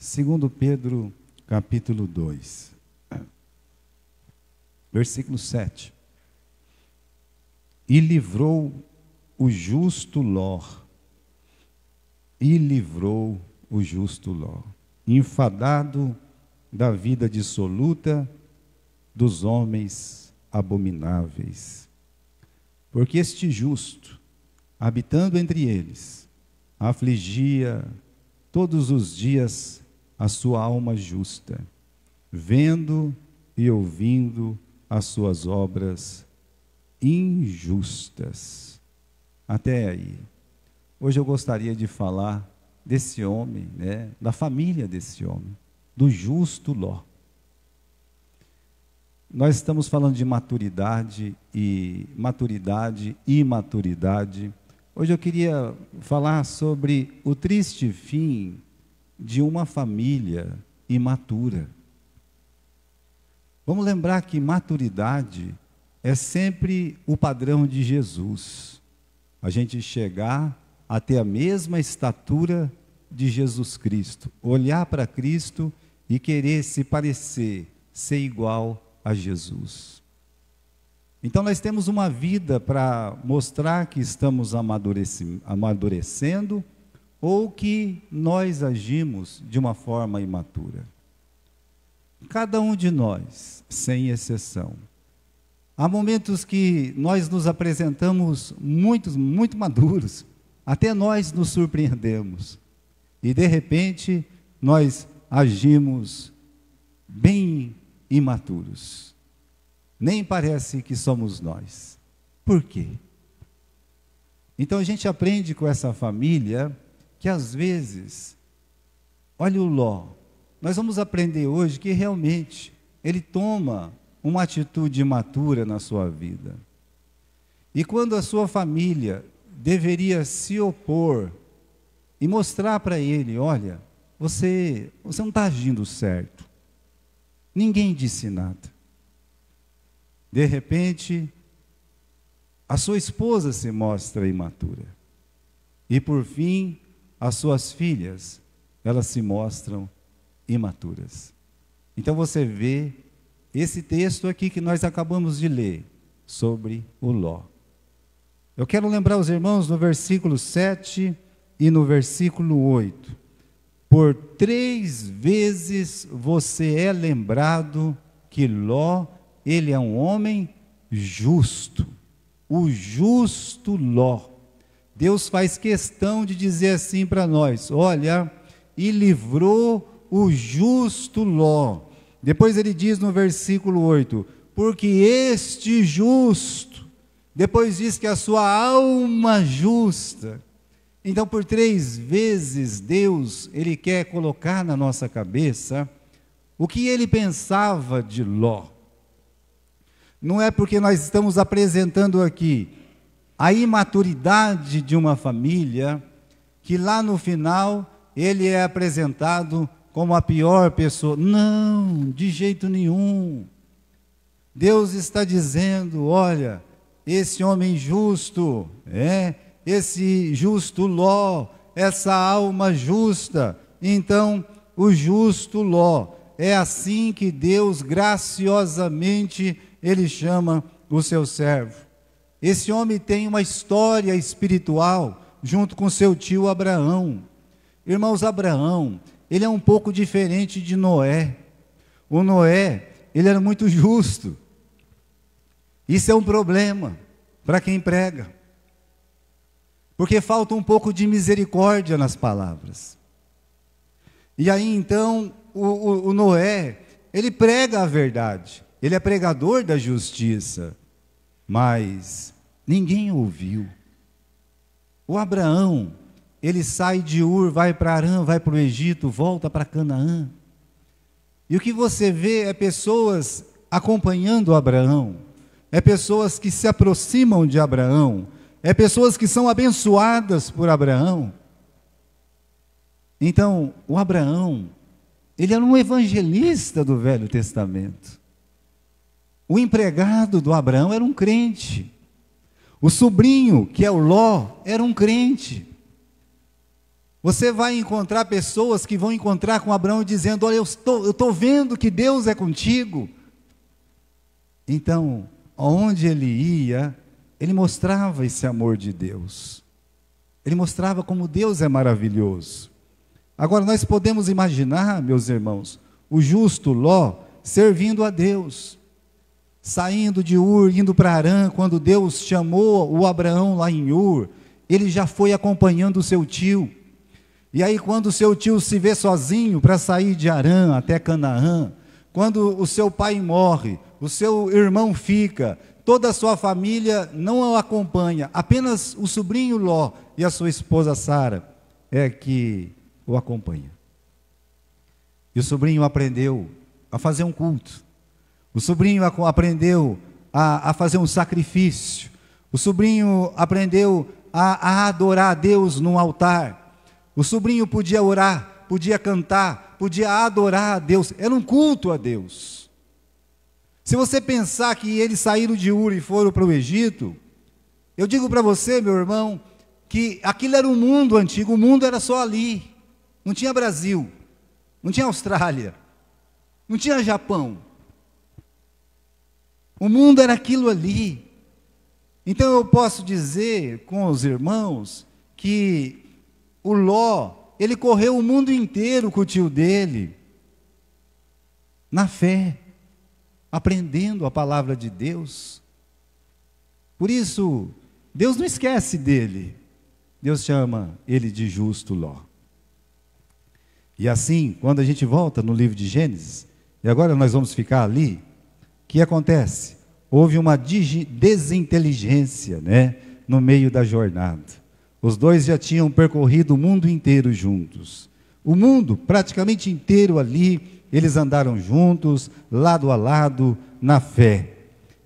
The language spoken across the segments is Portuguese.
Segundo Pedro, capítulo 2, versículo 7. E livrou o justo Ló, enfadado da vida dissoluta dos homens abomináveis. Porque este justo, habitando entre eles, afligia todos os dias a sua alma justa, vendo e ouvindo as suas obras injustas. Até aí. Hoje eu gostaria de falar desse homem, da família desse homem, do justo Ló. Nós estamos falando de maturidade e imaturidade. Hoje eu queria falar sobre o triste fim de uma família imatura. Vamos lembrar que maturidade é sempre o padrão de Jesus. A gente chegar a ter a mesma estatura de Jesus Cristo, olhar para Cristo e querer se parecer, ser igual a Jesus. Então nós temos uma vida para mostrar que estamos amadurecendo ou que nós agimos de uma forma imatura. Cada um de nós, sem exceção. Há momentos que nós nos apresentamos muito maduros, até nós nos surpreendemos. E de repente, nós agimos bem imaturos. Nem parece que somos nós. Por quê? Então a gente aprende com essa família que às vezes, olha o Ló, nós vamos aprender hoje que realmente ele toma uma atitude imatura na sua vida. E quando a sua família deveria se opor e mostrar para ele, olha, você não está agindo certo. Ninguém disse nada. De repente, a sua esposa se mostra imatura. E por fim, as suas filhas, elas se mostram imaturas. Então você vê esse texto aqui que nós acabamos de ler, sobre o Ló. Eu quero lembrar os irmãos no versículo 7 e no versículo 8. Por 3 vezes você é lembrado que Ló, ele é um homem justo. O justo Ló. Deus faz questão de dizer assim para nós, olha, e livrou o justo Ló. Depois ele diz no versículo 8, porque este justo, depois diz que a sua alma justa. Então por 3 vezes Deus, ele quer colocar na nossa cabeça o que ele pensava de Ló. Não é porque nós estamos apresentando aqui a imaturidade de uma família, que lá no final ele é apresentado como a pior pessoa. Não, de jeito nenhum. Deus está dizendo, olha, esse homem justo, esse justo Ló, essa alma justa. Então, o justo Ló, é assim que Deus graciosamente, ele chama o seu servo. Esse homem tem uma história espiritual junto com seu tio Abraão. Irmãos, Abraão, ele é um pouco diferente de Noé. O Noé, ele era muito justo. Isso é um problema para quem prega. Porque falta um pouco de misericórdia nas palavras. E aí então, o Noé, ele prega a verdade. Ele é pregador da justiça. Mas ninguém ouviu. O Abraão, ele sai de Ur, vai para Arã, vai para o Egito, volta para Canaã. E o que você vê é pessoas acompanhando Abraão, é pessoas que se aproximam de Abraão, é pessoas que são abençoadas por Abraão. Então, o Abraão, ele era um evangelista do Velho Testamento. O empregado do Abraão era um crente. O sobrinho, que é o Ló, era um crente. Você vai encontrar pessoas que vão encontrar com Abraão dizendo: olha, eu estou vendo que Deus é contigo. Então, aonde ele ia, ele mostrava esse amor de Deus. Ele mostrava como Deus é maravilhoso. Agora, nós podemos imaginar, meus irmãos, o justo Ló servindo a Deus, saindo de Ur, indo para Harã. Quando Deus chamou o Abraão lá em Ur, ele já foi acompanhando o seu tio. E aí, quando o seu tio se vê sozinho para sair de Harã até Canaã, quando o seu pai morre, o seu irmão fica, toda a sua família não o acompanha, apenas o sobrinho Ló e a sua esposa Sara é que o acompanha. E o sobrinho aprendeu a fazer um culto, o sobrinho aprendeu a fazer um sacrifício, o sobrinho aprendeu a adorar a Deus num altar. O sobrinho podia orar, podia cantar, podia adorar a Deus, era um culto a Deus. Se você pensar que eles saíram de Ur e foram para o Egito, eu digo para você, meu irmão, que aquilo era um mundo antigo, o mundo era só ali, não tinha Brasil, não tinha Austrália, não tinha Japão, o mundo era aquilo ali. Então eu posso dizer com os irmãos que o Ló, ele correu o mundo inteiro com o tio dele, na fé, aprendendo a palavra de Deus. Por isso, Deus não esquece dele, Deus chama ele de justo Ló. E assim, quando a gente volta no livro de Gênesis, e agora nós vamos ficar ali, o que acontece? Houve uma desinteligência, no meio da jornada. Os dois já tinham percorrido o mundo inteiro juntos. O mundo, praticamente inteiro ali, eles andaram juntos, lado a lado, na fé.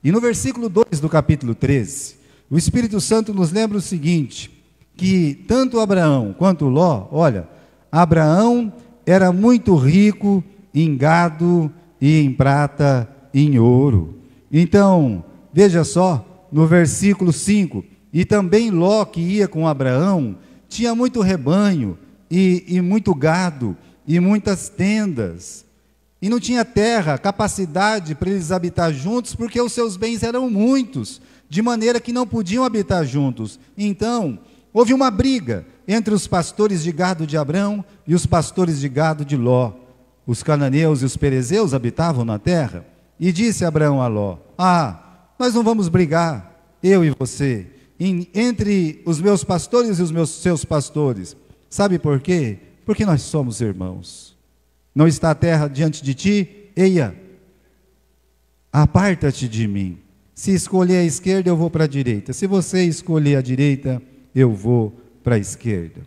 E no versículo 2 do capítulo 13, o Espírito Santo nos lembra o seguinte, que tanto Abraão quanto Ló, olha, Abraão era muito rico em gado e em prata e em ouro. Então, veja só, no versículo 5, e também Ló, que ia com Abraão, tinha muito rebanho, e muito gado, e muitas tendas, e não tinha terra, capacidade para eles habitar juntos, porque os seus bens eram muitos, de maneira que não podiam habitar juntos. Então, houve uma briga entre os pastores de gado de Abraão e os pastores de gado de Ló. Os cananeus e os perezeus habitavam na terra, e disse Abraão a Ló: nós não vamos brigar, eu e você, entre os meus pastores e os seus pastores. Sabe por quê? Porque nós somos irmãos. Não está a terra diante de ti? Eia, aparta-te de mim. Se escolher a esquerda, eu vou para a direita. Se você escolher a direita, eu vou para a esquerda.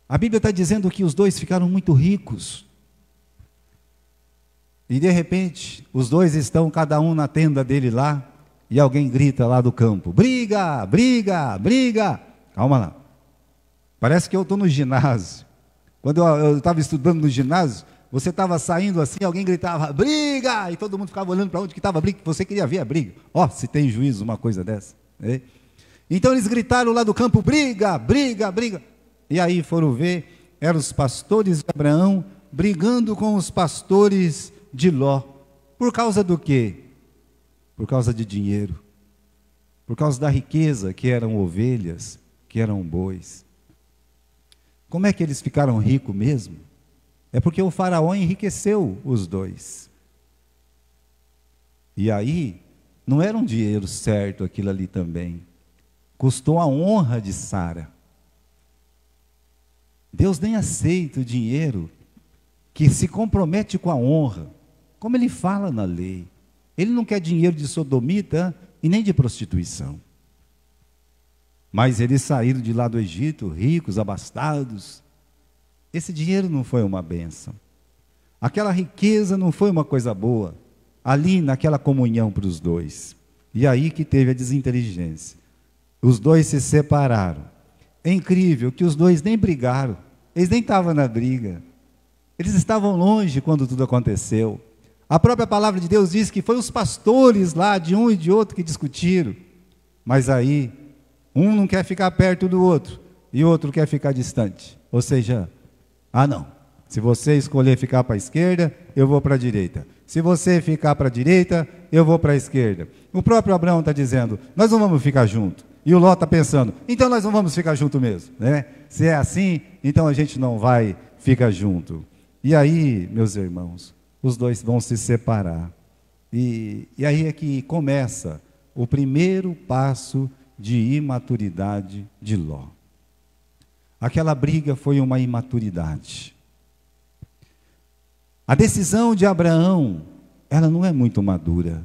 A Bíblia está dizendo que os dois ficaram muito ricos. E de repente, os dois estão cada um na tenda dele lá, e alguém grita lá do campo: briga, briga, briga. Calma lá. Parece que eu estou no ginásio. Quando eu estava estudando no ginásio, você estava saindo assim, alguém gritava: briga! E todo mundo ficava olhando para onde que estava a briga, você queria ver a briga. Se tem juízo uma coisa dessa. Então eles gritaram lá do campo: briga, briga, briga. E aí foram ver, eram os pastores de Abraão brigando com os pastores de Ló. Por causa do quê? Por causa de dinheiro, por causa da riqueza, que eram ovelhas, que eram bois. Como é que eles ficaram ricos mesmo? É porque o faraó enriqueceu os dois. E aí, não era um dinheiro certo aquilo ali também. Custou a honra de Sara. Deus nem aceita o dinheiro que se compromete com a honra, como ele fala na lei. Ele não quer dinheiro de sodomita e nem de prostituição. Mas eles saíram de lá do Egito, ricos, abastados. Esse dinheiro não foi uma bênção. Aquela riqueza não foi uma coisa boa. Ali, naquela comunhão para os dois. E aí que teve a desinteligência. Os dois se separaram. É incrível que os dois nem brigaram. Eles nem estavam na briga. Eles estavam longe quando tudo aconteceu. A própria palavra de Deus diz que foi os pastores lá, de um e de outro, que discutiram. Mas aí, um não quer ficar perto do outro, e o outro quer ficar distante. Ou seja, não, se você escolher ficar para a esquerda, eu vou para a direita. Se você ficar para a direita, eu vou para a esquerda. O próprio Abraão está dizendo, nós não vamos ficar juntos. E o Ló está pensando, então nós não vamos ficar juntos mesmo, né? Se é assim, então a gente não vai ficar junto. E aí, meus irmãos, os dois vão se separar. E aí é que começa o primeiro passo de imaturidade de Ló. Aquela briga foi uma imaturidade. A decisão de Abraão, ela não é muito madura.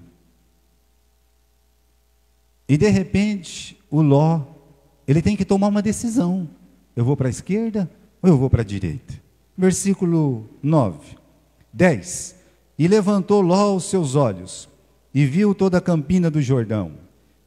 E de repente, o Ló, ele tem que tomar uma decisão. Eu vou para a esquerda ou eu vou para a direita? Versículo 9, 10. E levantou Ló os seus olhos, e viu toda a campina do Jordão,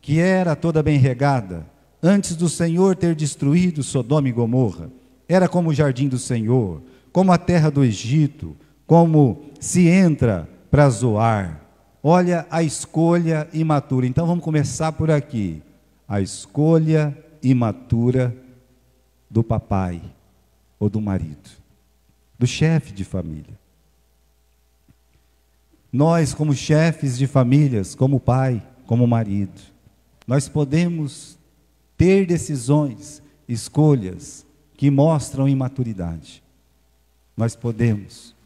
que era toda bem regada, antes do Senhor ter destruído Sodoma e Gomorra. Era como o jardim do Senhor, como a terra do Egito, como se entra para Zoar. Olha a escolha imatura. Então vamos começar por aqui. A escolha imatura do papai ou do marido, do chefe de família. Nós, como chefes de famílias, como pai, como marido, nós podemos ter decisões, escolhas que mostram imaturidade. Nós podemos.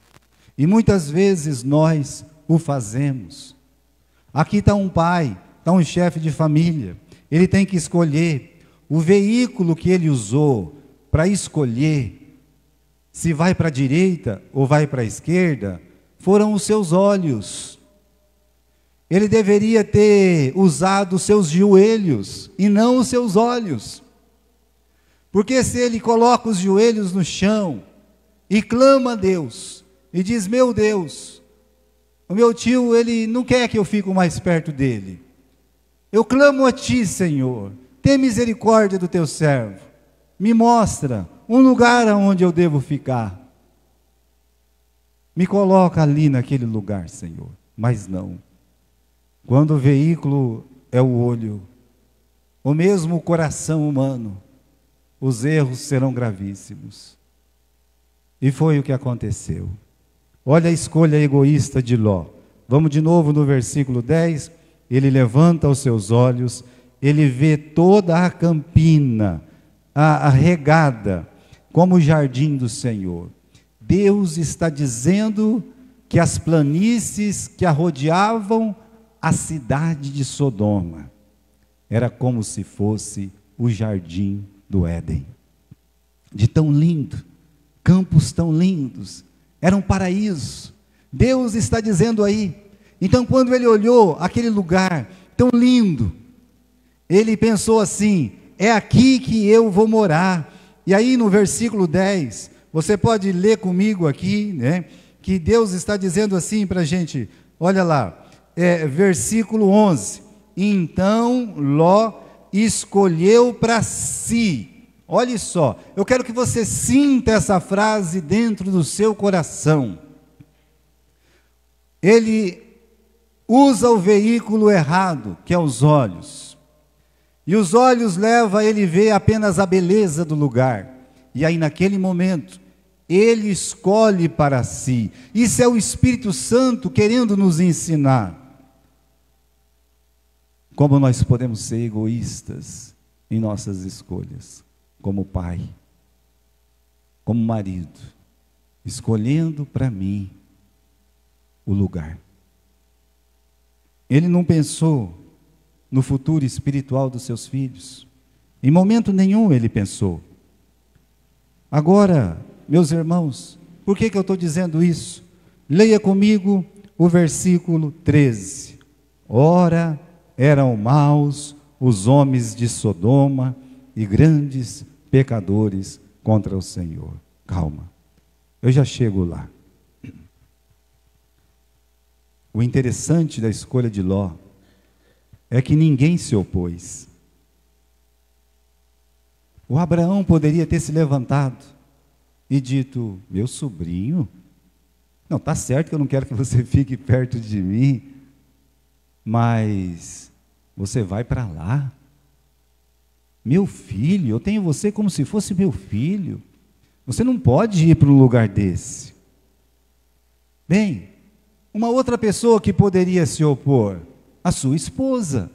E muitas vezes nós o fazemos. Aqui está um pai, está um chefe de família. Ele tem que escolher o veículo que ele usou para escolher se vai para a direita ou vai para a esquerda. Foram os seus olhos. Ele deveria ter usado os seus joelhos e não os seus olhos. Porque se ele coloca os joelhos no chão e clama a Deus e diz, meu Deus, o meu tio, ele não quer que eu fique mais perto dele. Eu clamo a ti, Senhor, tem misericórdia do teu servo. Me mostra um lugar onde eu devo ficar. Me coloca ali naquele lugar, Senhor. Mas não. Quando o veículo é o olho, ou mesmo o coração humano, os erros serão gravíssimos. E foi o que aconteceu. Olha a escolha egoísta de Ló. Vamos de novo no versículo 10. Ele levanta os seus olhos, ele vê toda a campina, a regada, como o jardim do Senhor. Deus está dizendo que as planícies que a rodeavam a cidade de Sodoma era como se fosse o jardim do Éden. De tão lindo, campos tão lindos, era um paraíso. Deus está dizendo aí. Então, quando ele olhou aquele lugar tão lindo, ele pensou assim, é aqui que eu vou morar. E aí no versículo 10, você pode ler comigo aqui, né? Que Deus está dizendo assim para a gente, olha lá, versículo 11, então Ló escolheu para si. Olha só, eu quero que você sinta essa frase dentro do seu coração. Ele usa o veículo errado, que é os olhos. E os olhos levam ele a ver apenas a beleza do lugar. E aí naquele momento, ele escolhe para si. Isso é o Espírito Santo querendo nos ensinar. Como nós podemos ser egoístas em nossas escolhas. Como pai, como marido, escolhendo para mim o lugar. Ele não pensou no futuro espiritual dos seus filhos. Em momento nenhum ele pensou. Agora, meus irmãos, por que eu estou dizendo isso? Leia comigo o versículo 13. Ora, eram maus os homens de Sodoma e grandes pecadores contra o Senhor. Calma, eu já chego lá. O interessante da escolha de Ló é que ninguém se opôs. O Abraão poderia ter se levantado e dito, meu sobrinho, não, está certo que eu não quero que você fique perto de mim, mas você vai para lá. Meu filho, eu tenho você como se fosse meu filho. Você não pode ir para um lugar desse. Bem, uma outra pessoa que poderia se opor, a sua esposa.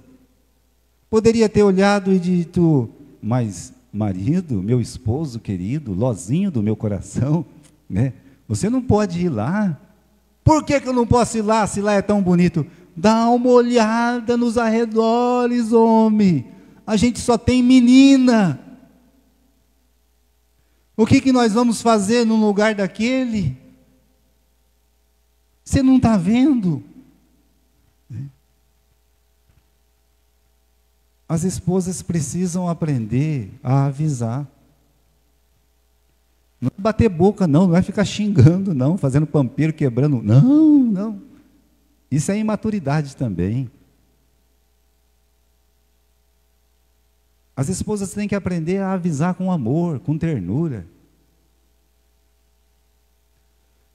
Poderia ter olhado e dito, mas marido, meu esposo querido, lozinho do meu coração, né? Você não pode ir lá. Por que eu não posso ir lá, se lá é tão bonito? Dá uma olhada nos arredores, homem. A gente só tem menina. O que nós vamos fazer no lugar daquele? Você não está vendo? As esposas precisam aprender a avisar. Não é bater boca, não é ficar xingando, não, fazendo pampeiro, quebrando. Não. Isso é imaturidade também. As esposas têm que aprender a avisar com amor, com ternura.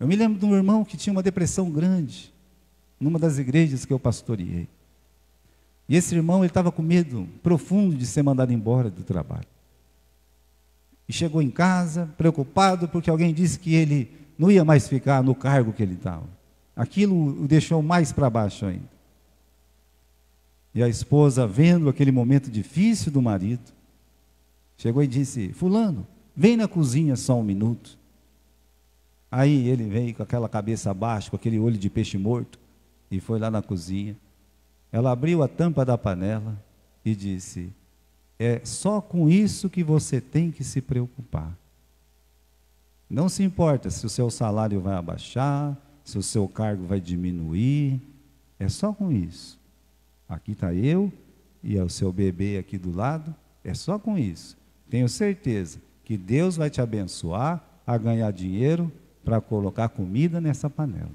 Eu me lembro de um irmão que tinha uma depressão grande, numa das igrejas que eu pastoreei. E esse irmão, ele estava com medo profundo de ser mandado embora do trabalho. E chegou em casa, preocupado, porque alguém disse que ele não ia mais ficar no cargo que ele estava. Aquilo o deixou mais para baixo ainda. E a esposa, vendo aquele momento difícil do marido, chegou e disse, fulano, vem na cozinha só um minuto. Aí ele veio com aquela cabeça abaixo, com aquele olho de peixe morto, e foi lá na cozinha. Ela abriu a tampa da panela e disse, é só com isso que você tem que se preocupar. Não se importa se o seu salário vai abaixar, se o seu cargo vai diminuir, é só com isso. Aqui está eu e é o seu bebê aqui do lado, é só com isso. Tenho certeza que Deus vai te abençoar a ganhar dinheiro para colocar comida nessa panela.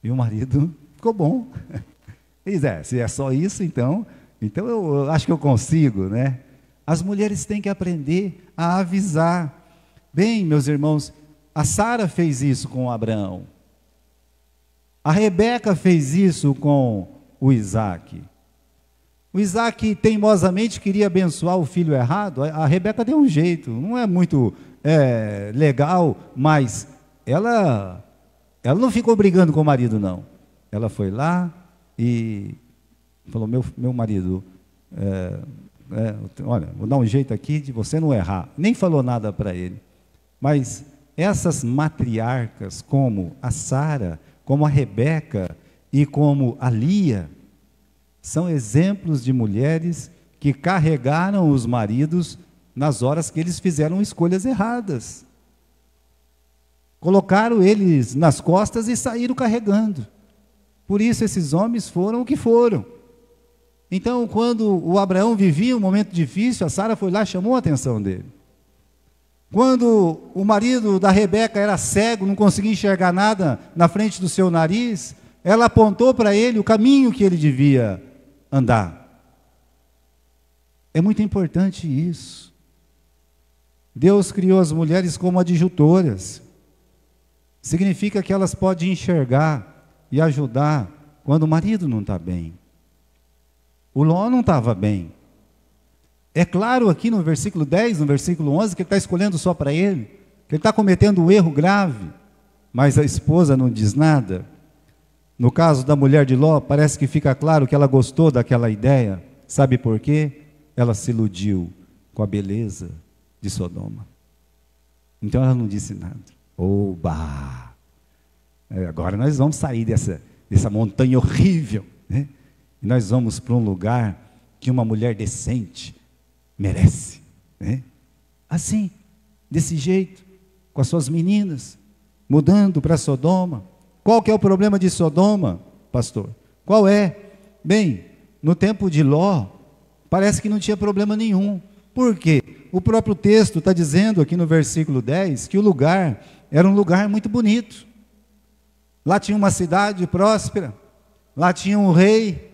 E o marido ficou bom. Ele disse, se é só isso, então eu acho que eu consigo, né? As mulheres têm que aprender a avisar. Bem, meus irmãos, a Sara fez isso com Abraão. A Rebeca fez isso com o Isaac. O Isaac teimosamente queria abençoar o filho errado. A Rebeca deu um jeito, não é muito legal, mas ela não ficou brigando com o marido, não. Ela foi lá e falou, meu marido, olha, vou dar um jeito aqui de você não errar. Nem falou nada para ele. Mas essas matriarcas, como a Sara, como a Rebeca e como a Lia, são exemplos de mulheres que carregaram os maridos nas horas que eles fizeram escolhas erradas. Colocaram eles nas costas e saíram carregando. Por isso esses homens foram o que foram. Então, quando o Abraão vivia um momento difícil, a Sara foi lá e chamou a atenção dele. Quando o marido da Rebeca era cego, não conseguia enxergar nada na frente do seu nariz, ela apontou para ele o caminho que ele devia andar. É muito importante isso. Deus criou as mulheres como adjutoras. Significa que elas podem enxergar e ajudar quando o marido não está bem. O Ló não estava bem. É claro aqui no versículo 10, no versículo 11, que ele está escolhendo só para ele, que ele está cometendo um erro grave, mas a esposa não diz nada. No caso da mulher de Ló, parece que fica claro que ela gostou daquela ideia. Sabe por quê? Ela se iludiu com a beleza de Sodoma. Então ela não disse nada. Oba! Agora nós vamos sair dessa montanha horrível, né? E nós vamos para um lugar que uma mulher decente merece, né? Assim, desse jeito, com as suas meninas, mudando para Sodoma. Qual que é o problema de Sodoma, pastor? Qual é? Bem, no tempo de Ló, parece que não tinha problema nenhum. Por quê? O próprio texto está dizendo aqui no versículo 10, que o lugar era um lugar muito bonito. Lá tinha uma cidade próspera, lá tinha um rei,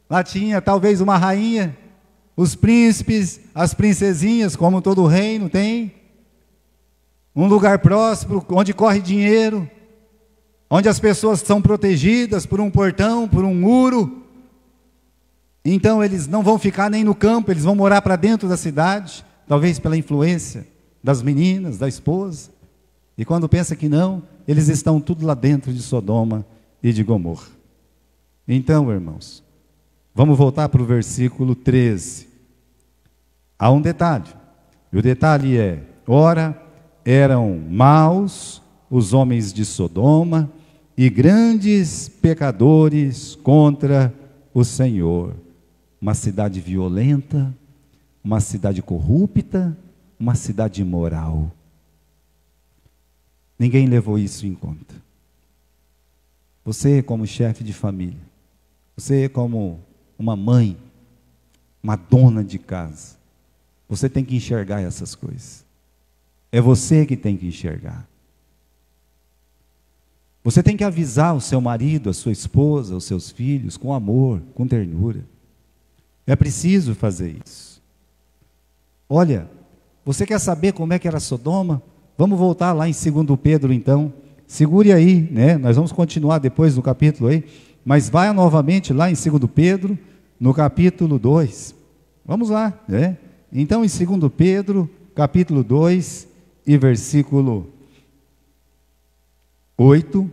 lá tinha talvez uma rainha, os príncipes, as princesinhas, como todo reino tem. Um lugar próspero, onde corre dinheiro, onde as pessoas são protegidas por um portão, por um muro. Então eles não vão ficar nem no campo, eles vão morar para dentro da cidade, talvez pela influência das meninas, da esposa. E quando pensa que não, eles estão tudo lá dentro de Sodoma e de Gomorra. Então, irmãos, vamos voltar para o versículo 13. Há um detalhe, e o detalhe é: ora, eram maus os homens de Sodoma e grandes pecadores contra o Senhor. Uma cidade violenta, uma cidade corrupta, uma cidade imoral. Ninguém levou isso em conta. Você, como chefe de família, você, como uma mãe, uma dona de casa, você tem que enxergar essas coisas. É você que tem que enxergar. Você tem que avisar o seu marido, a sua esposa, os seus filhos, com amor, com ternura. É preciso fazer isso. Olha, você quer saber como é que era Sodoma? Vamos voltar lá em 2 Pedro então. Segure aí, né? Nós vamos continuar depois do capítulo aí. Mas vai novamente lá em 2 Pedro, no capítulo 2. Vamos lá, né? Então em 2 Pedro, capítulo 2 e versículo 8,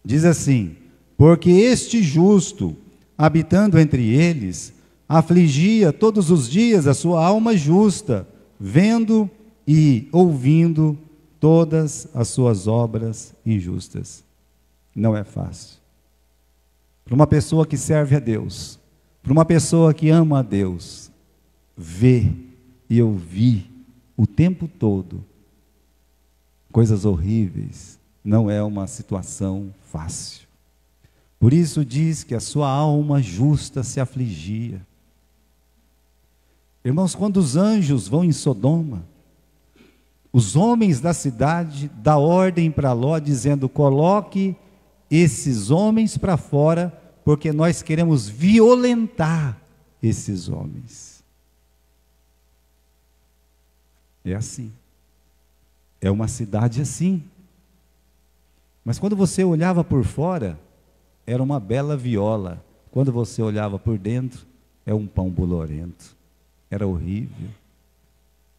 diz assim: porque este justo, habitando entre eles, afligia todos os dias a sua alma justa, vendo e ouvindo todas as suas obras injustas. Não é fácil. Para uma pessoa que serve a Deus, para uma pessoa que ama a Deus, ver e ouvir o tempo todo coisas horríveis, não é uma situação fácil. Por isso diz que a sua alma justa se afligia. Irmãos, quando os anjos vão em Sodoma, os homens da cidade dão ordem para Ló, dizendo: coloque esses homens para fora, porque nós queremos violentar esses homens. É assim. É uma cidade assim. Mas quando você olhava por fora, era uma bela viola. Quando você olhava por dentro, é um pão bolorento. Era horrível.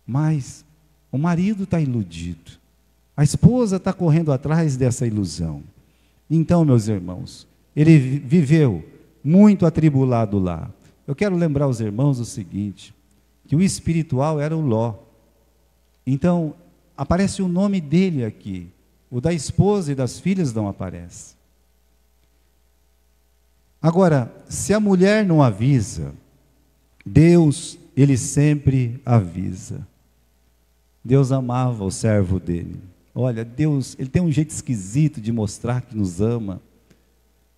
Mas o marido está iludido. A esposa está correndo atrás dessa ilusão. Então, meus irmãos, ele viveu muito atribulado lá. Eu quero lembrar aos irmãos o seguinte, que o espiritual era o Ló. Então, aparece o nome dele aqui. O da esposa e das filhas não aparece. Agora, se a mulher não avisa, Deus, ele sempre avisa. Deus amava o servo dele. Olha, Deus, ele tem um jeito esquisito de mostrar que nos ama.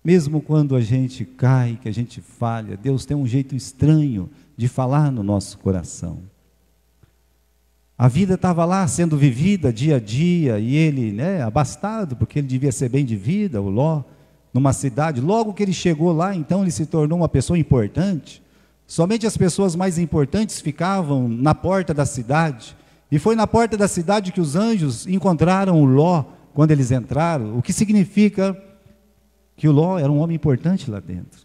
Mesmo quando a gente cai, que a gente falha, Deus tem um jeito estranho de falar no nosso coração. A vida estava lá sendo vivida dia a dia, e ele, abastado, porque ele devia ser bem de vida, o Ló, numa cidade. Logo que ele chegou lá, então ele se tornou uma pessoa importante. Somente as pessoas mais importantes ficavam na porta da cidade. E foi na porta da cidade que os anjos encontraram o Ló quando eles entraram, o que significa que o Ló era um homem importante lá dentro.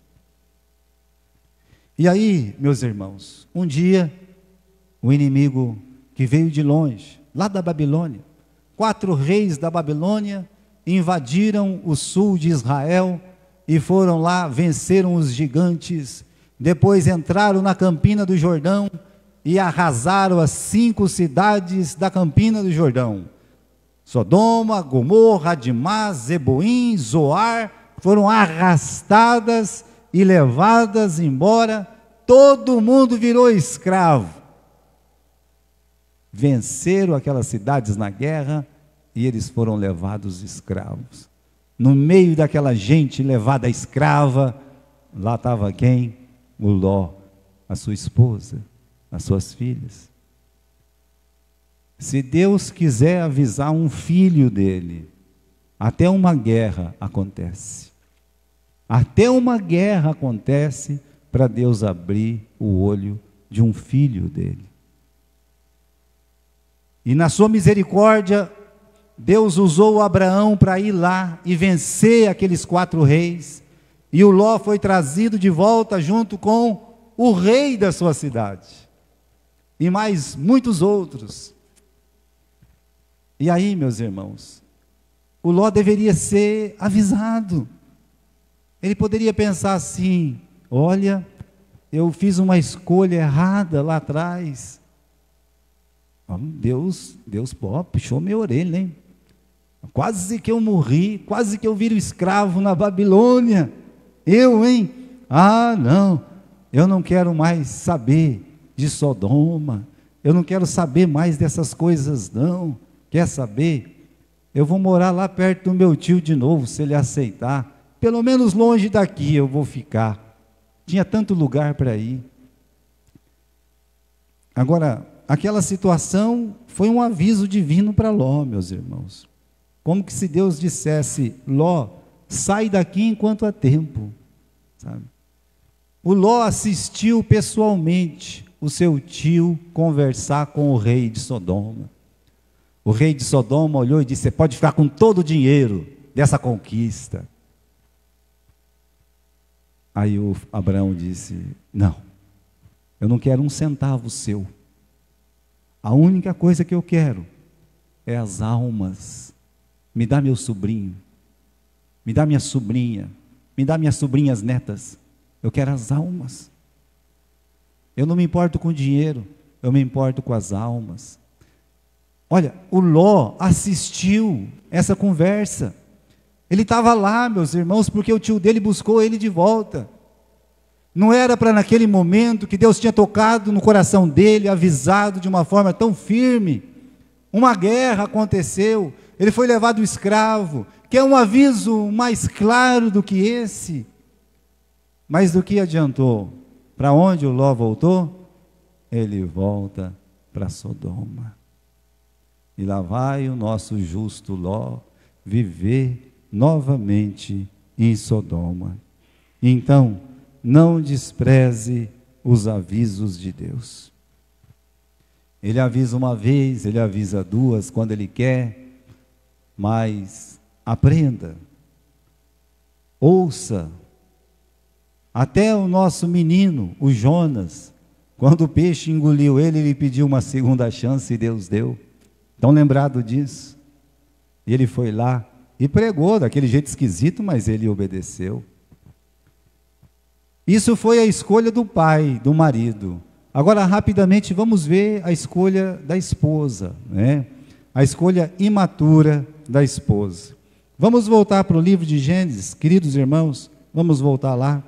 E aí, meus irmãos, um dia, o inimigo que veio de longe, lá da Babilônia, 4 reis da Babilônia invadiram o sul de Israel e foram lá, venceram os gigantes, depois entraram na Campina do Jordão e arrasaram as 5 cidades da Campina do Jordão. Sodoma, Gomorra, Adimá, Zeboim, Zoar, foram arrastadas e levadas embora, todo mundo virou escravo. Venceram aquelas cidades na guerra e eles foram levados escravos. No meio daquela gente levada escrava, lá estava quem? O Ló, a sua esposa, as suas filhas. Se Deus quiser avisar um filho dele, até uma guerra acontece. Até uma guerra acontece para Deus abrir o olho de um filho dele. E na sua misericórdia, Deus usou Abraão para ir lá e vencer aqueles 4 reis. E o Ló foi trazido de volta junto com o rei da sua cidade. E mais muitos outros. E aí, meus irmãos, o Ló deveria ser avisado. Ele poderia pensar assim: olha, eu fiz uma escolha errada lá atrás. Deus puxou minha orelha, hein? Quase que eu morri, quase que eu viro escravo na Babilônia. Eu, hein? Não, eu não quero mais saber de Sodoma. Eu não quero saber mais dessas coisas, não. Quer saber? Eu vou morar lá perto do meu tio de novo, se ele aceitar. Pelo menos longe daqui eu vou ficar. Tinha tanto lugar para ir. Agora, aquela situação foi um aviso divino para Ló, meus irmãos. Como que se Deus dissesse: Ló, sai daqui enquanto há tempo. Sabe? O Ló assistiu pessoalmente o seu tio conversar com o rei de Sodoma. O rei de Sodoma olhou e disse: você pode ficar com todo o dinheiro dessa conquista. Aí o Abraão disse: não, eu não quero um centavo seu. A única coisa que eu quero é as almas. Me dá meu sobrinho, me dá minha sobrinha, me dá minhas sobrinhas netas. Eu quero as almas. Eu não me importo com o dinheiro, eu me importo com as almas. Olha, o Ló assistiu essa conversa. Ele estava lá, meus irmãos, porque o tio dele buscou ele de volta. Não era para naquele momento que Deus tinha tocado no coração dele, avisado de uma forma tão firme. Uma guerra aconteceu, ele foi levado escravo. Quer um aviso mais claro do que esse? Mas do que adiantou? Para onde o Ló voltou? Ele volta para Sodoma. E lá vai o nosso justo Ló viver novamente em Sodoma. Então, não despreze os avisos de Deus. Ele avisa uma vez, ele avisa duas, quando ele quer, mas aprenda, ouça. Até o nosso menino, o Jonas, quando o peixe engoliu ele, ele pediu uma segunda chance e Deus deu. Estão lembrados disso? E ele foi lá e pregou daquele jeito esquisito, mas ele obedeceu. Isso foi a escolha do pai, do marido. Agora, rapidamente, vamos ver a escolha da esposa, né? A escolha imatura da esposa. Vamos voltar para o livro de Gênesis, queridos irmãos, vamos voltar lá,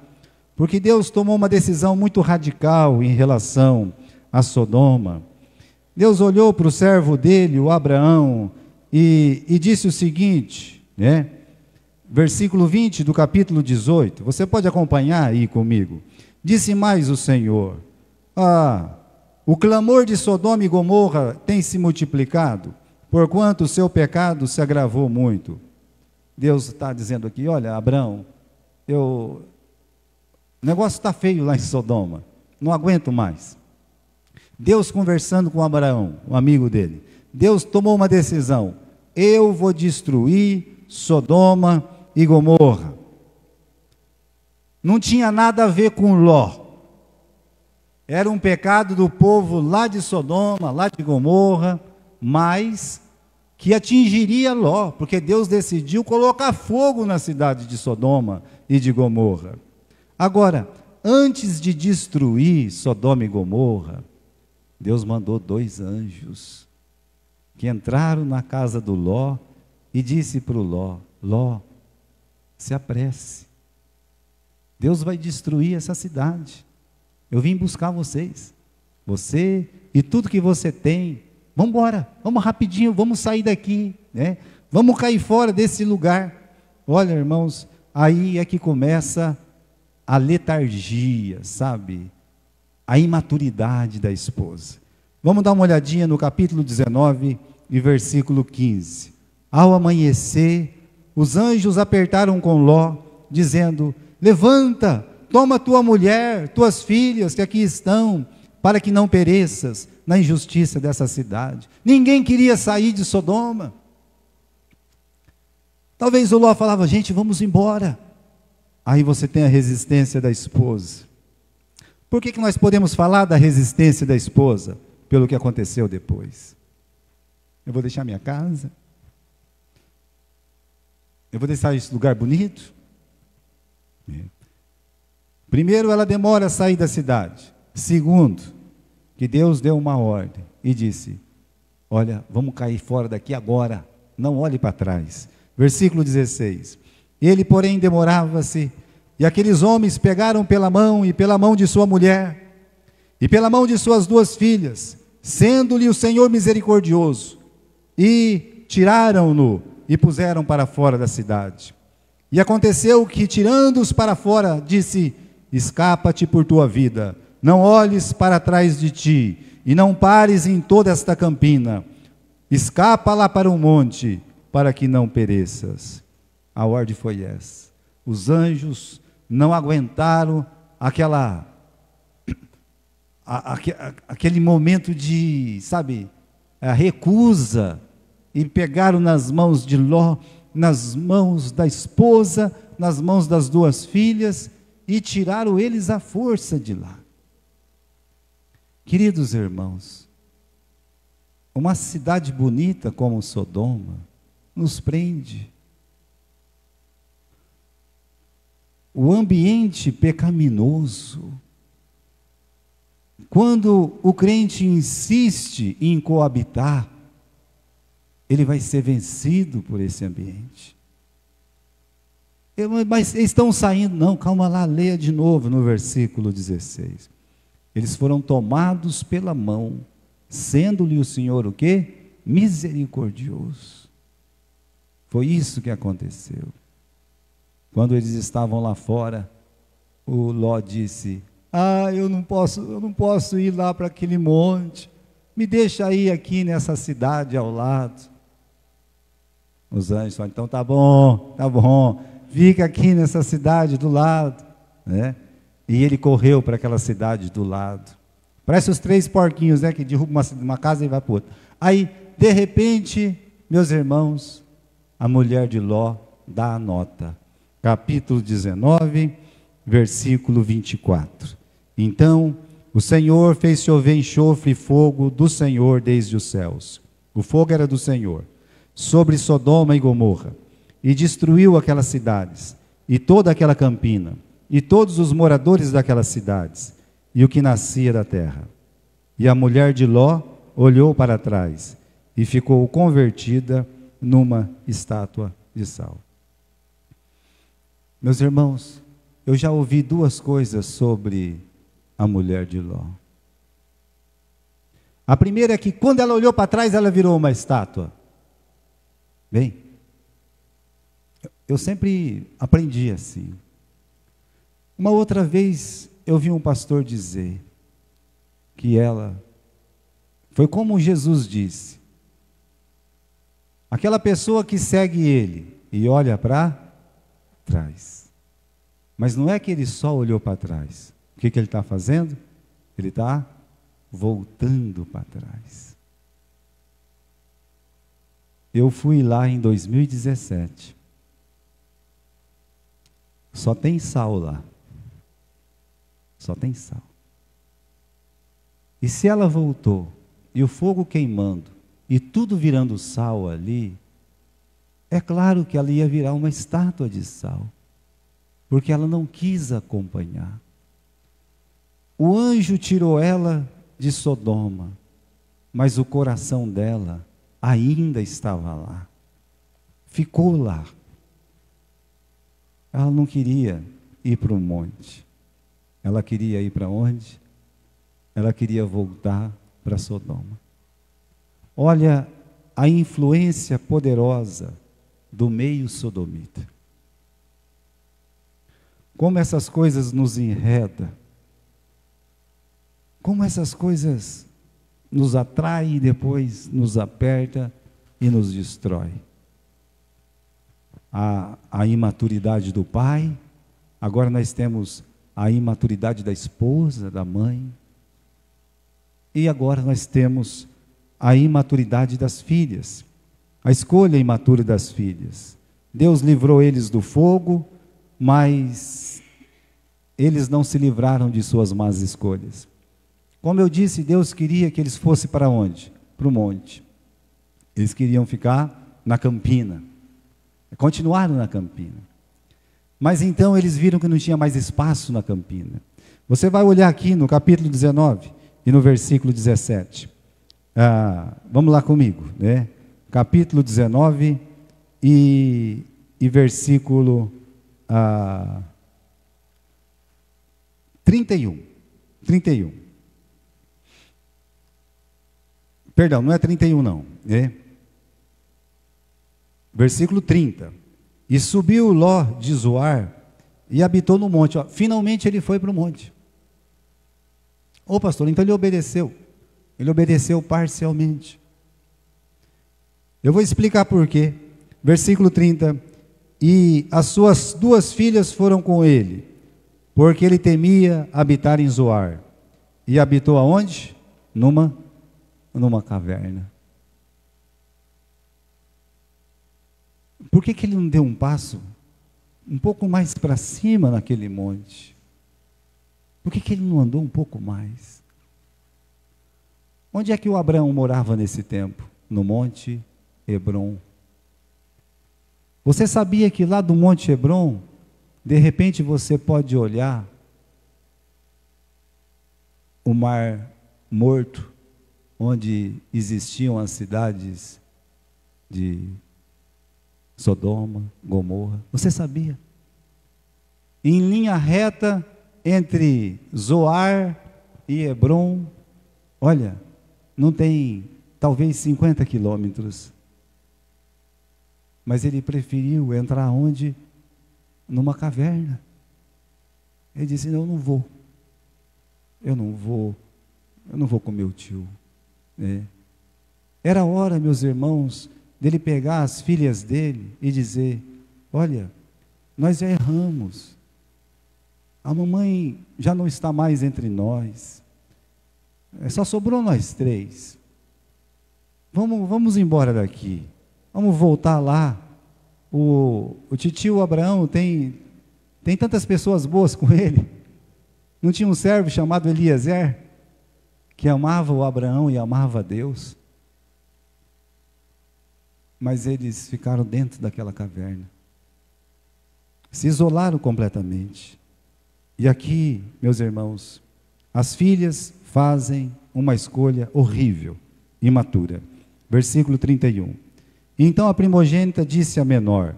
porque Deus tomou uma decisão muito radical em relação a Sodoma. Deus olhou para o servo dele, o Abraão, e disse o seguinte, né? Versículo 20 do capítulo 18, você pode acompanhar aí comigo. Disse mais o Senhor: o clamor de Sodoma e Gomorra tem se multiplicado, porquanto o seu pecado se agravou muito. Deus está dizendo aqui: olha, Abraão, o negócio está feio lá em Sodoma, não aguento mais. Deus conversando com Abraão, um amigo dele. Deus tomou uma decisão: eu vou destruir Sodoma e Gomorra. Não tinha nada a ver com Ló. Era um pecado do povo lá de Sodoma, lá de Gomorra, mas que atingiria Ló, porque Deus decidiu colocar fogo na cidade de Sodoma e de Gomorra. Agora, antes de destruir Sodoma e Gomorra, Deus mandou 2 anjos que entraram na casa do Ló e disse para o Ló: Ló, se apresse, Deus vai destruir essa cidade. Eu vim buscar vocês, você e tudo que você tem. Vamos embora, vamos rapidinho, vamos sair daqui, né? Vamos cair fora desse lugar. Olha, irmãos, aí é que começa a letargia, sabe? A imaturidade da esposa. Vamos dar uma olhadinha no capítulo 19 e versículo 15. Ao amanhecer, os anjos apertaram com Ló, dizendo: levanta, toma tua mulher, tuas filhas que aqui estão, para que não pereças na injustiça dessa cidade. Ninguém queria sair de Sodoma. Talvez o Ló falava: gente, vamos embora. Aí você tem a resistência da esposa. Por que nós podemos falar da resistência da esposa? Pelo que aconteceu depois. Eu vou deixar minha casa? Eu vou deixar esse lugar bonito? Primeiro, ela demora a sair da cidade. Segundo, que Deus deu uma ordem e disse: olha, vamos cair fora daqui agora, não olhe para trás. Versículo 16. Ele, porém, demorava-se, e aqueles homens pegaram pela mão, e pela mão de sua mulher, e pela mão de suas 2 filhas, sendo-lhe o Senhor misericordioso, e tiraram-no, e puseram para fora da cidade. E aconteceu que, tirando-os para fora, disse: escapa-te por tua vida, não olhes para trás de ti, e não pares em toda esta campina, escapa lá para o monte, para que não pereças. A ordem foi essa. Os anjos não aguentaram aquele momento de, a recusa, e pegaram nas mãos de Ló, nas mãos da esposa, nas mãos das 2 filhas, e tiraram eles à força de lá. Queridos irmãos, uma cidade bonita como Sodoma nos prende. O ambiente pecaminoso, quando o crente insiste em coabitar, ele vai ser vencido por esse ambiente. Mas eles estão saindo, não, calma lá, leia de novo no versículo 16. Eles foram tomados pela mão, sendo-lhe o Senhor o quê? Misericordioso. Foi isso que aconteceu. Quando eles estavam lá fora, o Ló disse: eu não posso ir lá para aquele monte, me deixa ir aqui nessa cidade ao lado. Os anjos falaram: então tá bom, fica aqui nessa cidade do lado, né? E ele correu para aquela cidade do lado. Parece os 3 porquinhos, né, que derrubam uma casa e vai para outra. Aí, de repente, meus irmãos, a mulher de Ló dá a nota. Capítulo 19, versículo 24. Então, o Senhor fez chover enxofre e fogo do Senhor desde os céus. O fogo era do Senhor, sobre Sodoma e Gomorra, e destruiu aquelas cidades, e toda aquela campina, e todos os moradores daquelas cidades, e o que nascia da terra. E a mulher de Ló olhou para trás, e ficou convertida numa estátua de sal. Meus irmãos, eu já ouvi 2 coisas sobre a mulher de Ló. A primeira é que quando ela olhou para trás, ela virou uma estátua. Bem, eu sempre aprendi assim. Uma outra vez eu vi um pastor dizer que ela foi como Jesus disse: aquela pessoa que segue ele e olha para trás. Mas não é que ele só olhou para trás. O que ele está fazendo? Ele está voltando para trás. Eu fui lá em 2017. Só tem sal lá. Só tem sal. E se ela voltou, e o fogo queimando, e tudo virando sal ali, é claro que ela ia virar uma estátua de sal, porque ela não quis acompanhar. O anjo tirou ela de Sodoma, mas o coração dela ainda estava lá, ficou lá. Ela não queria ir para o monte, ela queria ir para onde? Ela queria voltar para Sodoma. Olha a influência poderosa do meio sodomita. Como essas coisas nos enredam, como essas coisas nos atraem e depois nos aperta e nos destrói. A imaturidade do pai, agora nós temos a imaturidade da esposa, da mãe, e agora nós temos a imaturidade das filhas, a escolha imatura das filhas. Deus livrou eles do fogo, mas eles não se livraram de suas más escolhas. Como eu disse, Deus queria que eles fossem para onde? Para o monte. Eles queriam ficar na campina. Continuaram na campina. Mas então eles viram que não tinha mais espaço na campina. Você vai olhar aqui no capítulo 19 e no versículo 17. Vamos lá comigo, né? Capítulo 19 e versículo 31. Perdão, não é 31 não, né? Versículo 30. E subiu Ló de Zoar e habitou no monte. Finalmente ele foi para o monte. Ô pastor, então ele obedeceu. Ele obedeceu parcialmente. Eu vou explicar por quê. Versículo 30. E as suas 2 filhas foram com ele, porque ele temia habitar em Zoar. E habitou aonde? Numa caverna. Por que ele não deu um passo um pouco mais para cima naquele monte? Por que ele não andou um pouco mais? Onde é que o Abraão morava nesse tempo? No Monte Hebrom. Você sabia que lá do Monte Hebrom, de repente você pode olhar o Mar Morto, onde existiam as cidades de Sodoma, Gomorra? Você sabia? Em linha reta entre Zoar e Hebrom, olha, não tem talvez 50 quilômetros. Mas ele preferiu entrar onde? Numa caverna. Ele disse: não, eu não vou. Eu não vou com meu tio. Era hora, meus irmãos, dele pegar as filhas dele e dizer: olha, nós já erramos. A mamãe já não está mais entre nós. Só sobrou nós 3. Vamos embora daqui. Vamos voltar lá. O titio Abraão tem tantas pessoas boas com ele. Não tinha um servo chamado Eliezer, que amava o Abraão e amava a Deus? Mas eles ficaram dentro daquela caverna. Se isolaram completamente. E aqui, meus irmãos, as filhas fazem uma escolha horrível, imatura. Versículo 31. Então a primogênita disse à menor: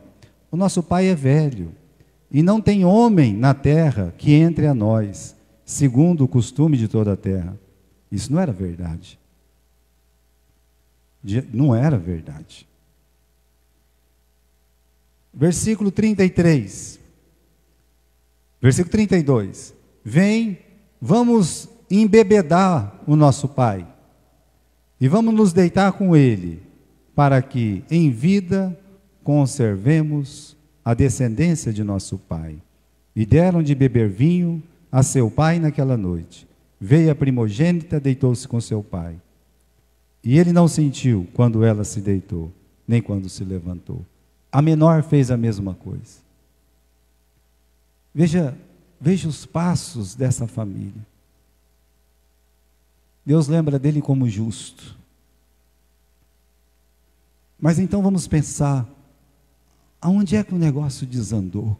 o nosso pai é velho, e não tem homem na terra que entre a nós, segundo o costume de toda a terra. Isso não era verdade. Não era verdade. Versículo 33. Versículo 32. Vem, vamos embebedar o nosso pai, e vamos nos deitar com ele, para que em vida conservemos a descendência de nosso pai. E deram de beber vinho a seu pai naquela noite. Veio a primogênita, deitou-se com seu pai. E ele não sentiu quando ela se deitou, nem quando se levantou. A menor fez a mesma coisa. Veja os passos dessa família. Deus lembra dele como justo. Mas então vamos pensar, aonde é que o negócio desandou?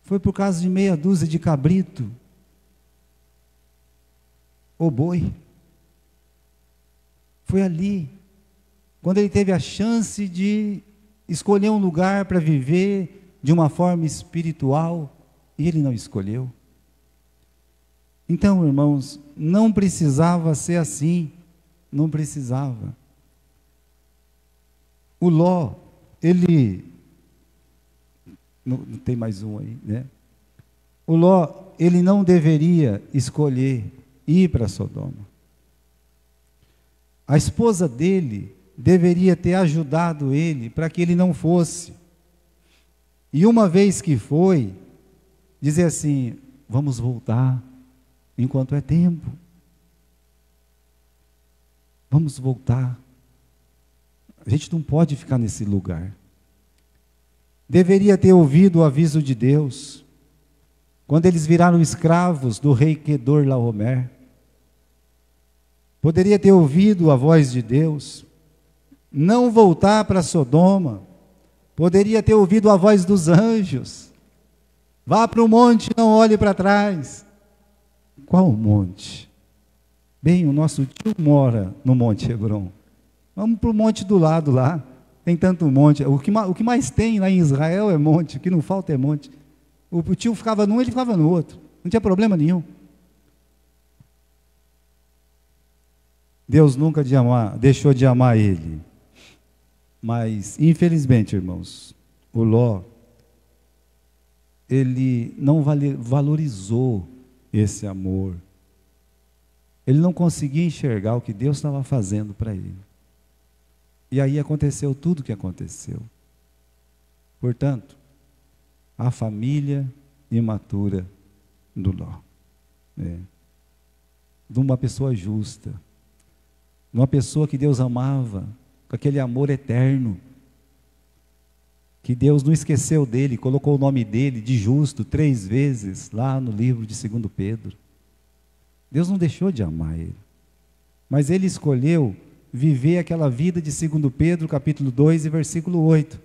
Foi por causa de meia dúzia de cabrito? Ou boi? Foi ali, quando ele teve a chance de escolher um lugar para viver de uma forma espiritual, e ele não escolheu. Então, irmãos, não precisava ser assim, não precisava. O Ló, ele, não tem mais um aí, né? O Ló, ele não deveria escolher ir para Sodoma. A esposa dele deveria ter ajudado ele para que ele não fosse. E uma vez que foi, dizer assim: vamos voltar enquanto é tempo. Vamos voltar. A gente não pode ficar nesse lugar. Deveria ter ouvido o aviso de Deus, quando eles viraram escravos do rei Quedorlaomer. poderia ter ouvido a voz de Deus, não voltar para Sodoma, poderia ter ouvido a voz dos anjos, vá para o monte, não olhe para trás. Qual monte? Bem, o nosso tio mora no Monte Hebron, vamos para o monte do lado lá, tem tanto monte, o que mais tem lá em Israel é monte, o que não falta é monte. O tio ficava num, ele ficava no outro, não tinha problema nenhum. Deus nunca deixou de amar ele. Mas, infelizmente, irmãos, o Ló, ele não valorizou esse amor. Ele não conseguia enxergar o que Deus estava fazendo para ele. E aí aconteceu tudo o que aconteceu. Portanto, a família imatura do Ló. De uma pessoa justa, de uma pessoa que Deus amava, com aquele amor eterno, que Deus não esqueceu dele, colocou o nome dele de justo 3 vezes, lá no livro de 2 Pedro. Deus não deixou de amar ele, mas ele escolheu viver aquela vida de 2 Pedro, capítulo 2 e versículo 8,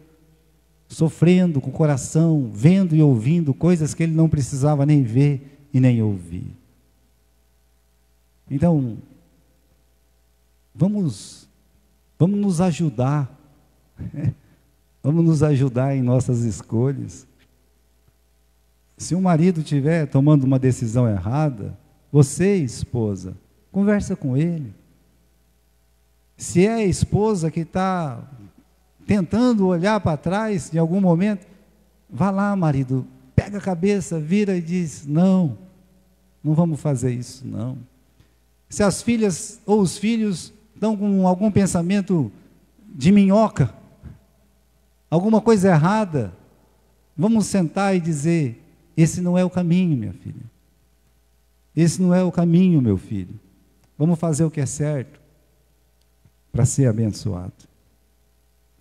sofrendo com o coração, vendo e ouvindo coisas que ele não precisava nem ver e nem ouvir. Então, vamos nos ajudar, vamos nos ajudar em nossas escolhas. Se o marido estiver tomando uma decisão errada, você, esposa, conversa com ele. Se é a esposa que está tentando olhar para trás em algum momento, vá lá, marido, pega a cabeça, vira e diz, não vamos fazer isso, não. Se as filhas ou os filhos estão com algum pensamento de minhoca, alguma coisa errada, vamos sentar e dizer, esse não é o caminho, minha filha. Esse não é o caminho, meu filho. Vamos fazer o que é certo para ser abençoado.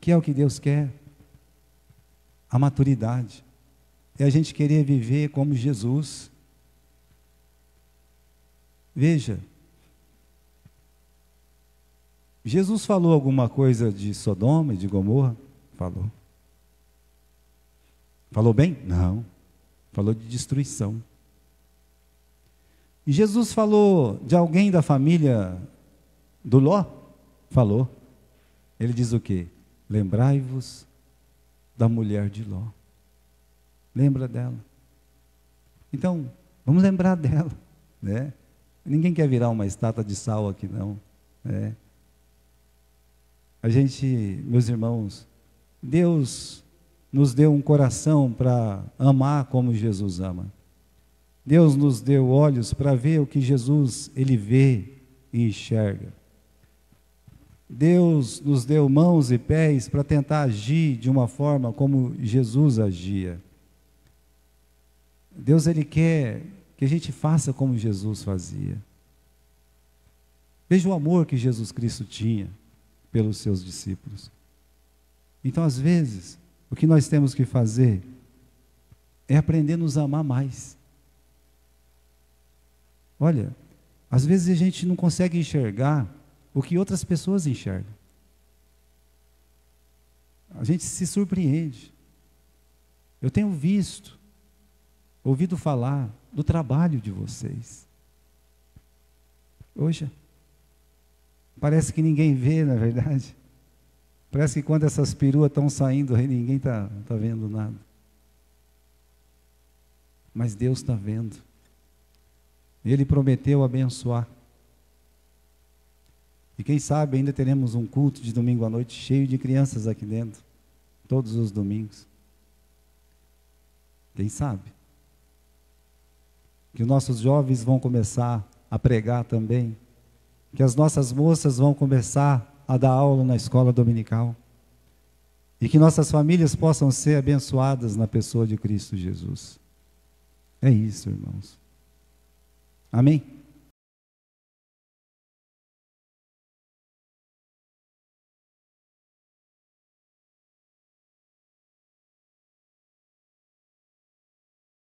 Que é o que Deus quer. A maturidade. É a gente querer viver como Jesus. Veja, Jesus falou alguma coisa de Sodoma e de Gomorra? Falou. Falou bem? Não. Falou de destruição. E Jesus falou de alguém da família do Ló? Falou. Ele diz o quê? Lembrai-vos da mulher de Ló. Lembra dela. Então, vamos lembrar dela, né? Ninguém quer virar uma estátua de sal aqui, não, né? A gente, meus irmãos, Deus nos deu um coração para amar como Jesus ama. Deus nos deu olhos para ver o que Jesus, ele vê e enxerga. Deus nos deu mãos e pés para tentar agir de uma forma como Jesus agia. Deus, ele quer que a gente faça como Jesus fazia. Veja o amor que Jesus Cristo tinha pelos seus discípulos. Então, às vezes, o que nós temos que fazer é aprender a nos amar mais. Olha, às vezes a gente não consegue enxergar o que outras pessoas enxergam. A gente se surpreende. Eu tenho ouvido falar do trabalho de vocês. Hoje, parece que ninguém vê, na verdade. Parece que quando essas peruas estão saindo, ninguém está vendo nada. Mas Deus está vendo. Ele prometeu abençoar. E quem sabe ainda teremos um culto de domingo à noite cheio de crianças aqui dentro, todos os domingos. Quem sabe? Que os nossos jovens vão começar a pregar também, que as nossas moças vão começar a dar aula na escola dominical, e que nossas famílias possam ser abençoadas na pessoa de Cristo Jesus. É isso, irmãos. Amém?